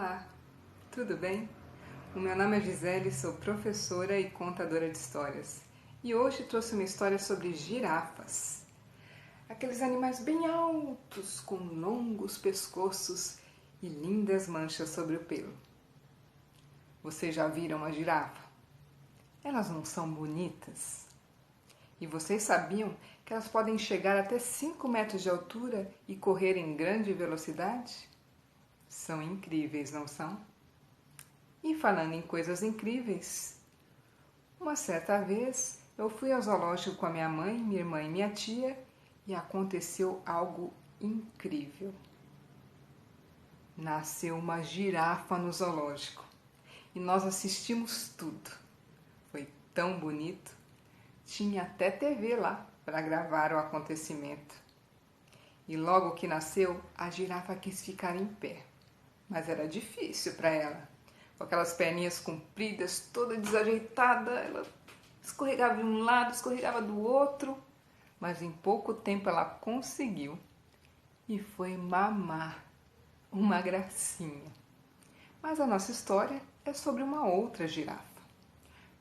Olá, tudo bem? O meu nome é Gisele, sou professora e contadora de histórias. E hoje trouxe uma história sobre girafas. Aqueles animais bem altos, com longos pescoços e lindas manchas sobre o pelo. Vocês já viram uma girafa? Elas não são bonitas? E vocês sabiam que elas podem chegar até 5 metros de altura e correr em grande velocidade? São incríveis, não são? E falando em coisas incríveis, uma certa vez eu fui ao zoológico com a minha mãe, minha irmã e minha tia e aconteceu algo incrível. Nasceu uma girafa no zoológico e nós assistimos tudo. Foi tão bonito. Tinha até TV lá para gravar o acontecimento. E logo que nasceu, a girafa quis ficar em pé, mas era difícil para ela. Com aquelas perninhas compridas, toda desajeitada, ela escorregava de um lado, escorregava do outro, mas em pouco tempo ela conseguiu e foi mamar, uma gracinha. Mas a nossa história é sobre uma outra girafa.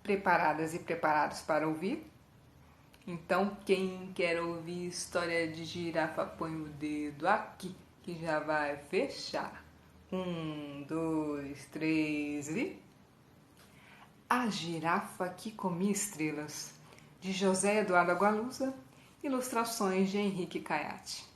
Preparadas e preparados para ouvir? Então, quem quer ouvir história de girafa, põe o dedo aqui, que já vai fechar. 1, 2, 3 e... A Girafa que Comia Estrelas, de José Eduardo Agualusa, ilustrações de Henrique Caiati.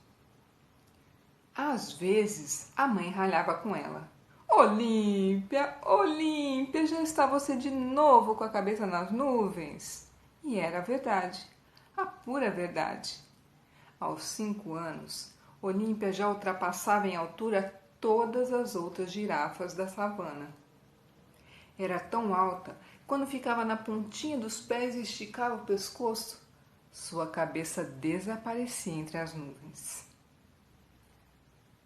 Às vezes, a mãe ralhava com ela. Olímpia, Olímpia, já está você de novo com a cabeça nas nuvens? E era verdade, a pura verdade. Aos 5 anos, Olímpia já ultrapassava em altura todas as outras girafas da savana. Era tão alta, quando ficava na pontinha dos pés e esticava o pescoço, sua cabeça desaparecia entre as nuvens.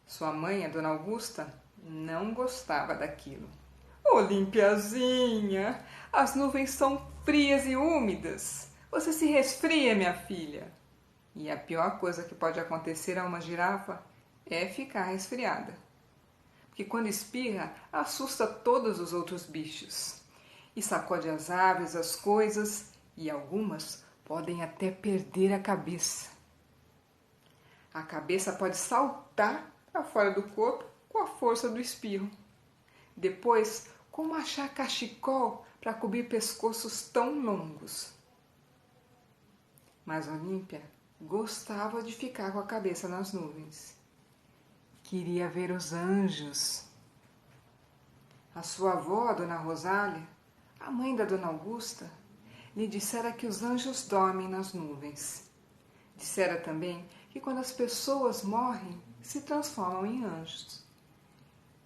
Sua mãe, a Dona Augusta, não gostava daquilo. Olimpiazinha, as nuvens são frias e úmidas. Você se resfria, minha filha. E a pior coisa que pode acontecer a uma girafa é ficar resfriada. Porque quando espirra, assusta todos os outros bichos. E sacode as árvores, as coisas, e algumas podem até perder a cabeça. A cabeça pode saltar para fora do corpo com a força do espirro. Depois, como achar cachecol para cobrir pescoços tão longos? Mas Olímpia gostava de ficar com a cabeça nas nuvens. Queria ver os anjos. A sua avó, a Dona Rosália, a mãe da Dona Augusta, lhe dissera que os anjos dormem nas nuvens. Dissera também que quando as pessoas morrem, se transformam em anjos.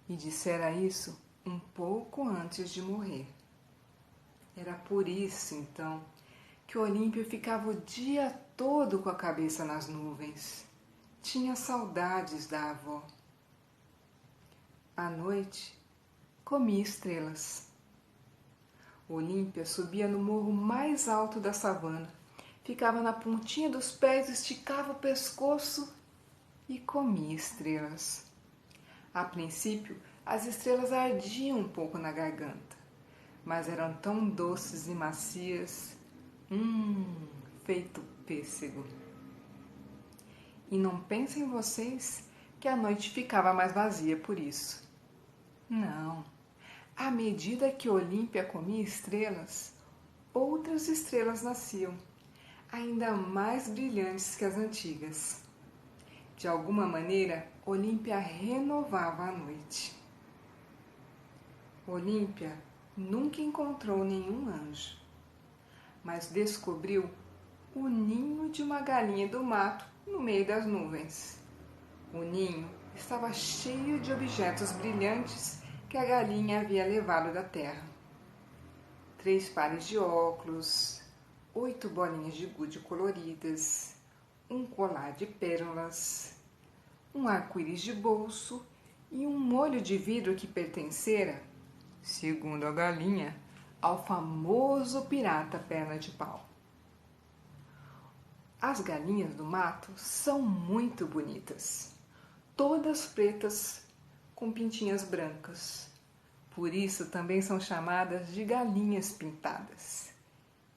E dissera isso um pouco antes de morrer. Era por isso, então, que Olímpia ficava o dia todo com a cabeça nas nuvens. Tinha saudades da avó. À noite, comia estrelas. Olímpia subia no morro mais alto da savana, ficava na pontinha dos pés, esticava o pescoço e comia estrelas. A princípio, as estrelas ardiam um pouco na garganta, mas eram tão doces e macias, feito pêssego. E não pensem vocês que a noite ficava mais vazia por isso. Não. À medida que Olímpia comia estrelas, outras estrelas nasciam, ainda mais brilhantes que as antigas. De alguma maneira, Olímpia renovava a noite. Olímpia nunca encontrou nenhum anjo, mas descobriu o ninho de uma galinha do mato no meio das nuvens. O ninho estava cheio de objetos brilhantes que a galinha havia levado da terra. 3 pares de óculos, 8 bolinhas de gude coloridas, um colar de pérolas, um arco-íris de bolso e um molho de vidro que pertencera, segundo a galinha, ao famoso pirata Perna de Pau. As galinhas do mato são muito bonitas, todas pretas, com pintinhas brancas. Por isso também são chamadas de galinhas pintadas.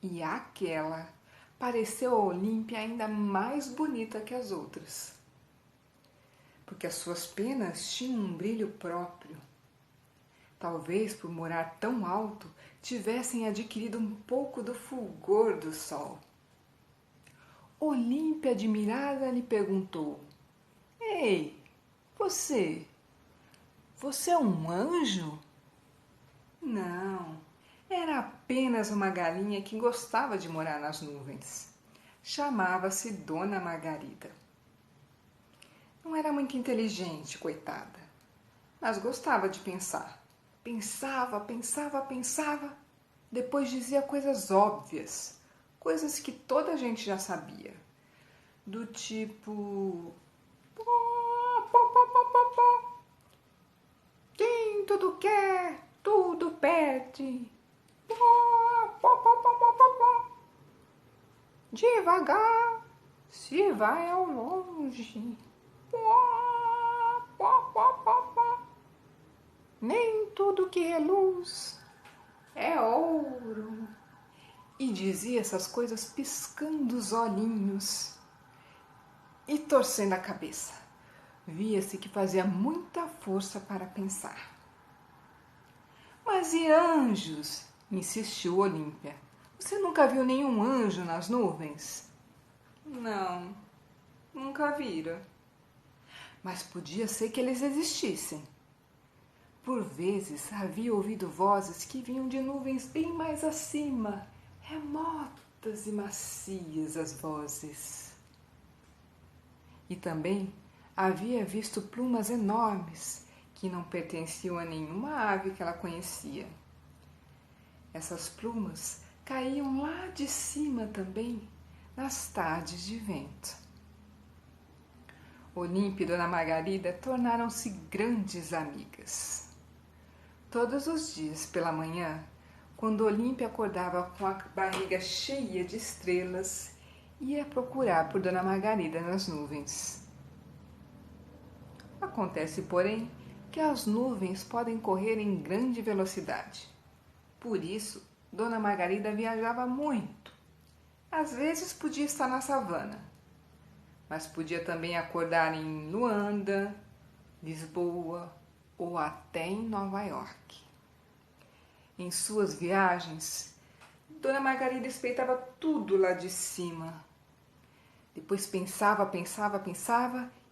E aquela pareceu a Olímpia ainda mais bonita que as outras, porque as suas penas tinham um brilho próprio. Talvez por morar tão alto tivessem adquirido um pouco do fulgor do sol. Olímpia, admirada, lhe perguntou: Ei, você é um anjo? Não, era apenas uma galinha que gostava de morar nas nuvens. Chamava-se Dona Margarida. Não era muito inteligente, coitada, mas gostava de pensar. Pensava. Depois dizia coisas óbvias, coisas que toda a gente já sabia. Do tipo: quem tudo quer, tudo perde. Devagar se vai ao longe. Nem tudo que reluz é ouro. E dizia essas coisas piscando os olhinhos e torcendo a cabeça. Via-se que fazia muita força para pensar. Mas e anjos? Insistiu Olímpia. Você nunca viu nenhum anjo nas nuvens? Não, nunca vira. Mas podia ser que eles existissem. Por vezes havia ouvido vozes que vinham de nuvens bem mais acima, remotas e macias as vozes. E também havia visto plumas enormes que não pertenciam a nenhuma ave que ela conhecia. Essas plumas caíam lá de cima também, nas tardes de vento. Olímpia e Dona Margarida tornaram-se grandes amigas. Todos os dias pela manhã, quando Olímpia acordava com a barriga cheia de estrelas, ia procurar por Dona Margarida nas nuvens. Acontece, porém, que as nuvens podem correr em grande velocidade. Por isso, Dona Margarida viajava muito. Às vezes podia estar na savana, mas podia também acordar em Luanda, Lisboa ou até em Nova York. Em suas viagens, Dona Margarida espreitava tudo lá de cima. Depois pensava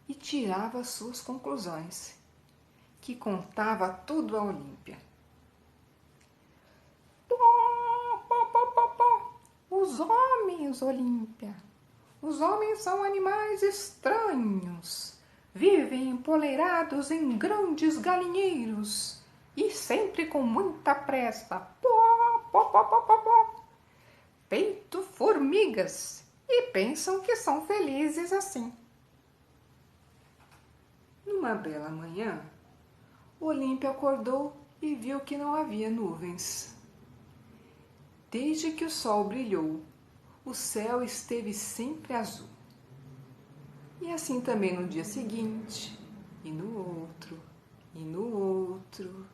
e tirava as suas conclusões, que contava tudo a Olímpia. Os homens, Olímpia, os homens são animais estranhos. Vivem empoleirados em grandes galinheiros e sempre com muita pressa. Feito formigas e pensam que são felizes assim. Numa bela manhã, Olímpia acordou e viu que não havia nuvens. Desde que o sol brilhou, o céu esteve sempre azul. E assim também no dia seguinte, e no outro, e no outro.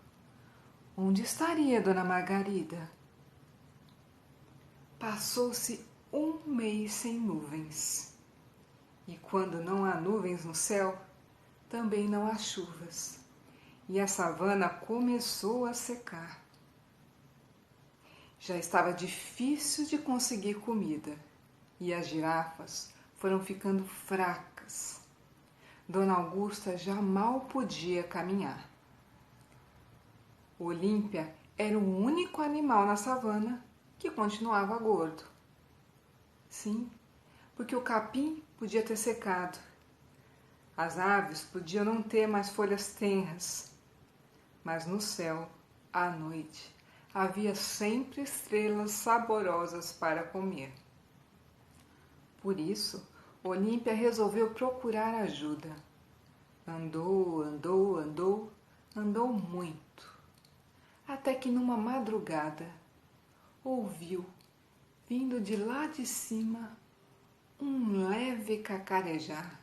Onde estaria Dona Margarida? Passou-se um mês sem nuvens. E quando não há nuvens no céu, também não há chuvas. E a savana começou a secar. Já estava difícil de conseguir comida e as girafas foram ficando fracas. Dona Augusta já mal podia caminhar. Olímpia era o único animal na savana que continuava gordo. Sim, porque o capim podia ter secado. As aves podiam não ter mais folhas tenras. Mas no céu, à noite, havia sempre estrelas saborosas para comer. Por isso, Olímpia resolveu procurar ajuda. Andou muito. Até que numa madrugada, ouviu, vindo de lá de cima, um leve cacarejar.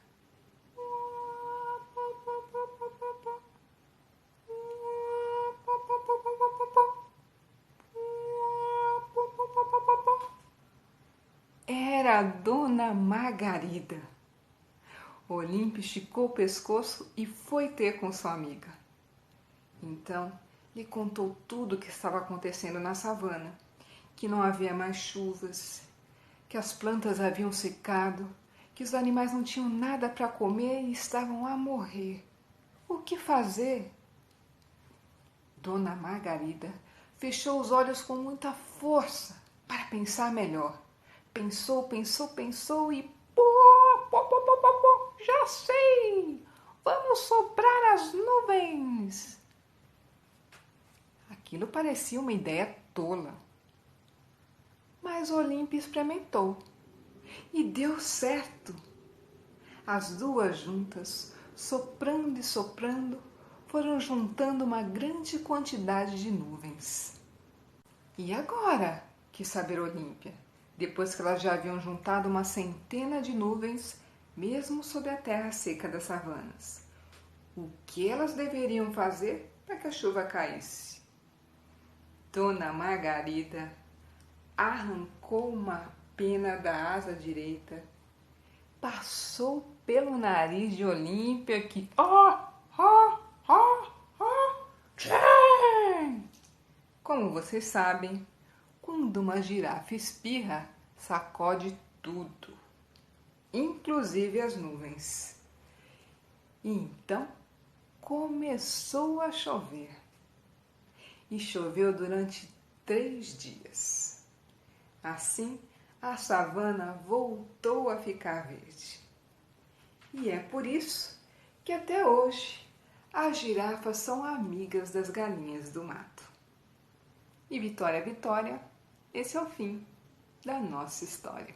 era a Dona Margarida. Olímpio esticou o pescoço e foi ter com sua amiga. Então, lhe contou tudo o que estava acontecendo na savana, que não havia mais chuvas, que as plantas haviam secado, que os animais não tinham nada para comer e estavam a morrer. O que fazer? Dona Margarida fechou os olhos com muita força para pensar melhor. Pensou, pensou, pensou e pô, já sei! Vamos soprar as nuvens! Aquilo parecia uma ideia tola. Mas Olímpia experimentou e deu certo. As duas juntas, soprando e soprando, foram juntando uma grande quantidade de nuvens. E agora? Quis saber Olímpia, depois que elas já haviam juntado uma centena de nuvens, mesmo sob a terra seca das savanas. O que elas deveriam fazer para que a chuva caísse? Dona Margarida arrancou uma pena da asa direita, passou pelo nariz de Olímpia que como vocês sabem, quando uma girafa espirra, sacode tudo, inclusive as nuvens. E então começou a chover. E choveu durante 3 dias. Assim, a savana voltou a ficar verde. E é por isso que até hoje as girafas são amigas das galinhas do mato. E Vitória, Vitória, esse é o fim da nossa história.